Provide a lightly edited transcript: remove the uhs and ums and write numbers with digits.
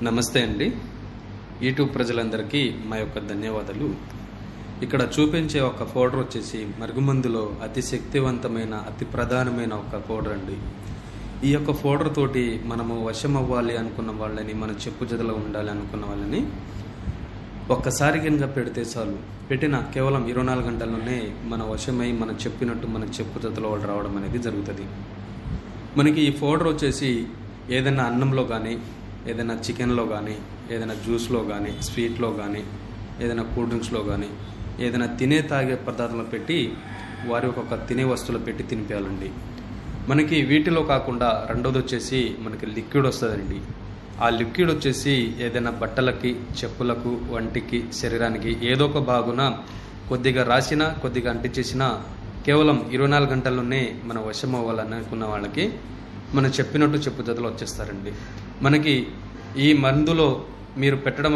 నమస్తే అండి. యూట్యూబ్ ప్రజలందరికీ మా యొక్క ధన్యవాదాలు. ఇక్కడ చూపించే ఒక పౌడర్ వచ్చేసి మరుగుమందులో అతి శక్తివంతమైన అతి ప్రధానమైన ఒక పౌడర్ అండి. ఈ యొక్క పౌడర్ తోటి మనము వశం అవ్వాలి అనుకున్న వాళ్ళని, మన చెప్పు జతలో ఉండాలి అనుకున్న వాళ్ళని ఒక్కసారి కనుక పెడితే చాలు, పెట్టిన కేవలం 24 గంటల్లోనే మన వశమై మన చెప్పినట్టు మన చెప్పు జతలో వాళ్ళు రావడం అనేది జరుగుతుంది. మనకి ఈ పౌడర్ వచ్చేసి ఏదైనా అన్నంలో కానీ, ఏదైనా చికెన్లో కానీ, ఏదైనా జ్యూస్లో కానీ, స్వీట్లో కానీ, ఏదైనా కూల్ డ్రింక్స్లో కానీ, ఏదైనా తినే తాగే పదార్థాలు పెట్టి వారి ఒక తినే వస్తువులు పెట్టి తినిపించాలండి. మనకి వీటిలో కాకుండా రెండోది వచ్చేసి మనకి లిక్విడ్ వస్తుందండి. ఆ లిక్విడ్ వచ్చేసి ఏదైనా బట్టలకి, చెప్పులకు, వంటికి, శరీరానికి ఏదో ఒక భాగున కొద్దిగా రాసినా, కొద్దిగా అంటించేసినా కేవలం 24 గంటల్లోనే మన వశం అవ్వాలని అనుకున్న వాళ్ళకి మనం చెప్పినట్టు చెప్పు జతలు వచ్చేస్తారండి. మనకి ఈ మందులో మీరు పెట్టడం